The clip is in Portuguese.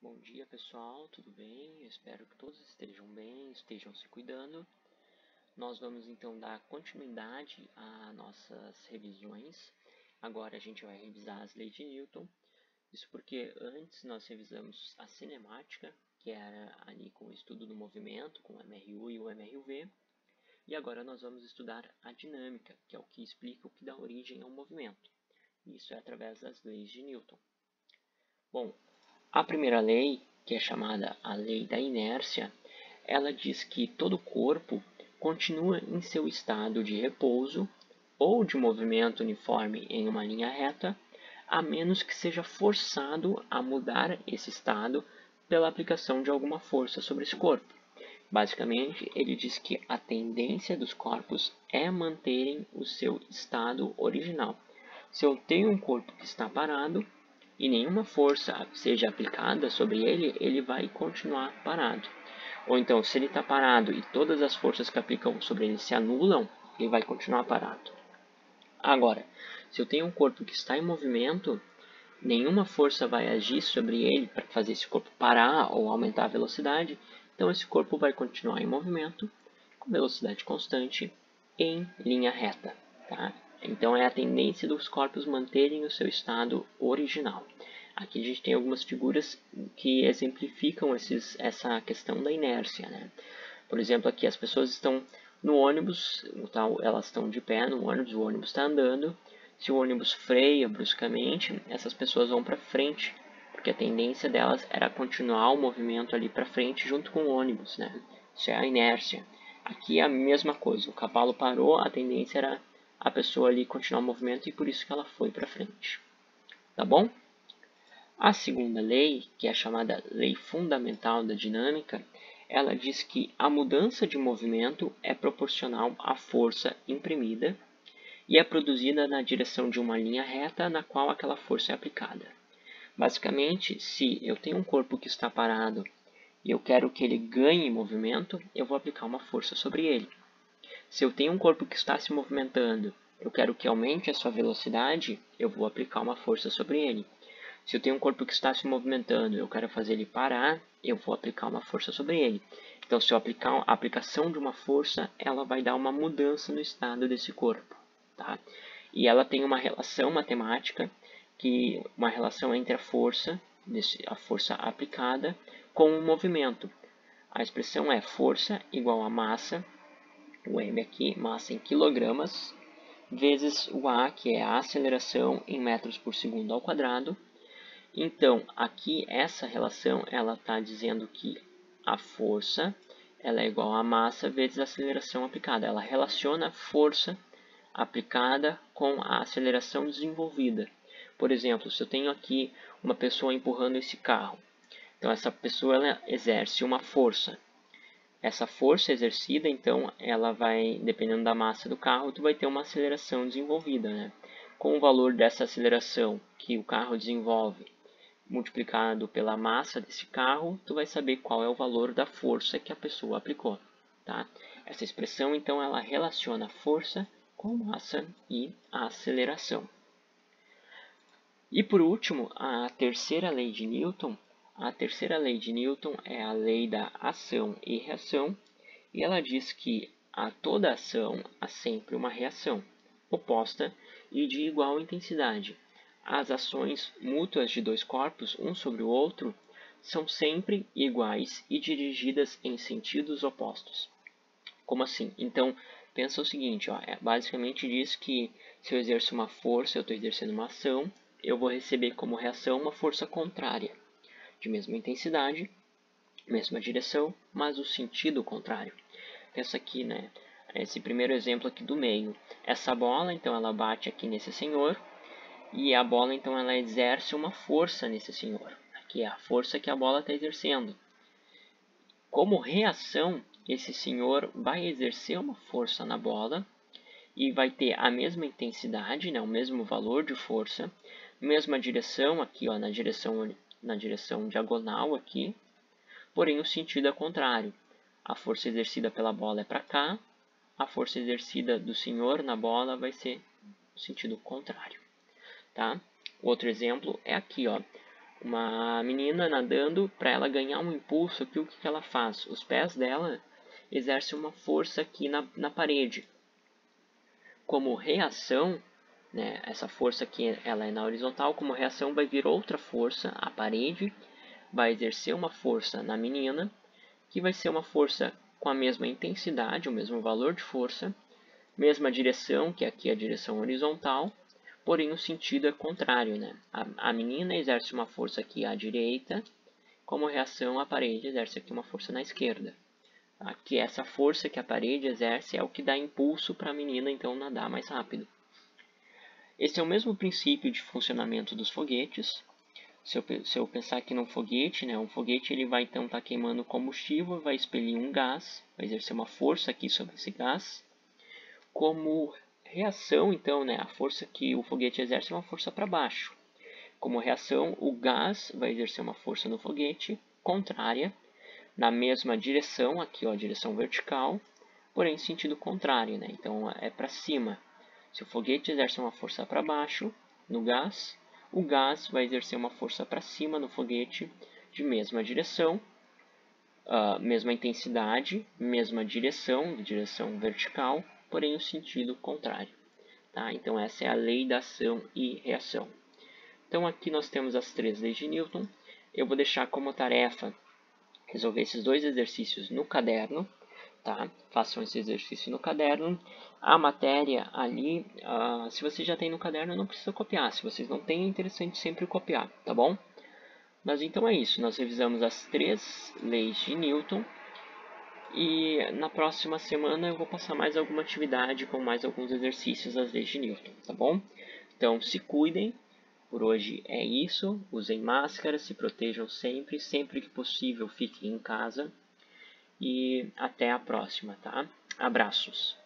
Bom dia pessoal, tudo bem? Eu espero que todos estejam bem, estejam se cuidando. Nós vamos então dar continuidade às nossas revisões. Agora a gente vai revisar as leis de Newton. Isso porque antes nós revisamos a cinemática, que era ali com o estudo do movimento, com o MRU e o MRV. E agora nós vamos estudar a dinâmica, que é o que explica o que dá origem ao movimento. Isso é através das leis de Newton. Bom, a primeira lei, que é chamada a lei da inércia, ela diz que todo corpo continua em seu estado de repouso ou de movimento uniforme em uma linha reta, a menos que seja forçado a mudar esse estado pela aplicação de alguma força sobre esse corpo. Basicamente, ele diz que a tendência dos corpos é manterem o seu estado original. Se eu tenho um corpo que está parado, e nenhuma força seja aplicada sobre ele, ele vai continuar parado. Ou então, se ele está parado e todas as forças que aplicam sobre ele se anulam, ele vai continuar parado. Agora, se eu tenho um corpo que está em movimento, nenhuma força vai agir sobre ele para fazer esse corpo parar ou aumentar a velocidade, então esse corpo vai continuar em movimento, com velocidade constante, em linha reta. Tá? Então é a tendência dos corpos manterem o seu estado original. Aqui a gente tem algumas figuras que exemplificam essa questão da inércia. Né? Por exemplo, aqui as pessoas estão no ônibus, elas estão de pé no ônibus, o ônibus está andando. Se o ônibus freia bruscamente, essas pessoas vão para frente, porque a tendência delas era continuar o movimento ali para frente junto com o ônibus. Né? Isso é a inércia. Aqui é a mesma coisa, o cavalo parou, a tendência era a pessoa ali continuar o movimento e por isso que ela foi para frente. Tá bom? A segunda lei, que é a chamada lei fundamental da dinâmica, ela diz que a mudança de movimento é proporcional à força imprimida e é produzida na direção de uma linha reta na qual aquela força é aplicada. Basicamente, se eu tenho um corpo que está parado e eu quero que ele ganhe movimento, eu vou aplicar uma força sobre ele. Se eu tenho um corpo que está se movimentando, eu quero que aumente a sua velocidade, eu vou aplicar uma força sobre ele. Se eu tenho um corpo que está se movimentando e eu quero fazer ele parar, eu vou aplicar uma força sobre ele. Então, se eu aplicar a aplicação de uma força, ela vai dar uma mudança no estado desse corpo. Tá? E ela tem uma relação matemática, uma relação entre a força aplicada com o movimento. A expressão é força igual a massa, o m aqui, massa em quilogramas, vezes o a, que é a aceleração em metros por segundo ao quadrado. Então, aqui essa relação ela está dizendo que a força ela é igual a massa vezes a aceleração aplicada. Ela relaciona a força aplicada com a aceleração desenvolvida. Por exemplo, se eu tenho aqui uma pessoa empurrando esse carro, então essa pessoa ela exerce uma força. Essa força exercida, então, ela vai, dependendo da massa do carro, tu vai ter uma aceleração desenvolvida. Né? Com o valor dessa aceleração que o carro desenvolve multiplicado pela massa desse carro, tu vai saber qual é o valor da força que a pessoa aplicou. Tá? Essa expressão, então, ela relaciona a força com massa e a aceleração. E por último, a terceira lei de Newton. A terceira lei de Newton é a lei da ação e reação, e ela diz que a toda ação há sempre uma reação oposta e de igual intensidade. As ações mútuas de dois corpos, um sobre o outro, são sempre iguais e dirigidas em sentidos opostos. Como assim? Então, pensa o seguinte, ó, basicamente diz que se eu exerço uma força, eu estou exercendo uma ação, eu vou receber como reação uma força contrária, de mesma intensidade, mesma direção, mas o sentido contrário. Pensa aqui, né? Esse primeiro exemplo aqui do meio. Essa bola, então, ela bate aqui nesse senhor, e a bola, então, ela exerce uma força nesse senhor. Aqui é a força que a bola está exercendo. Como reação, esse senhor vai exercer uma força na bola e vai ter a mesma intensidade, né, o mesmo valor de força, mesma direção aqui, ó, na direção diagonal aqui, porém o sentido é contrário. A força exercida pela bola é para cá, a força exercida do senhor na bola vai ser no sentido contrário. Tá? Outro exemplo é aqui, ó. uma menina nadando, para ela ganhar um impulso, aqui o que ela faz? Os pés dela exercem uma força aqui na parede. Como reação, né, essa força aqui ela é na horizontal, como reação vai vir outra força, a parede vai exercer uma força na menina, que vai ser uma força com a mesma intensidade, o mesmo valor de força, mesma direção, que aqui é a direção horizontal, porém o sentido é contrário, né? A menina exerce uma força aqui à direita, como reação a parede exerce aqui uma força na esquerda. Aqui essa força que a parede exerce é o que dá impulso para a menina então nadar mais rápido. Esse é o mesmo princípio de funcionamento dos foguetes. Se eu pensar aqui num foguete, né, um foguete ele vai então estar queimando combustível, vai expelir um gás, vai exercer uma força aqui sobre esse gás. Como reação, então, né, a força que o foguete exerce é uma força para baixo. Como reação, o gás vai exercer uma força no foguete contrária, na mesma direção, aqui ó, direção vertical, porém em sentido contrário, né? Então é para cima. Se o foguete exerce uma força para baixo no gás, o gás vai exercer uma força para cima no foguete de mesma direção, mesma intensidade, mesma direção vertical, porém o sentido contrário. Tá? Então essa é a lei da ação e reação. Então aqui nós temos as 3 leis de Newton. Eu vou deixar como tarefa resolver esses 2 exercícios no caderno. Tá? Façam esse exercício no caderno. A matéria ali, se você já tem no caderno, não precisa copiar. Se vocês não têm, é interessante sempre copiar, tá bom? Mas então é isso, nós revisamos as 3 leis de Newton. E na próxima semana eu vou passar mais alguma atividade com mais alguns exercícios das leis de Newton, tá bom? Então se cuidem, por hoje é isso. Usem máscara, se protejam sempre, sempre que possível fiquem em casa. E até a próxima, tá? Abraços!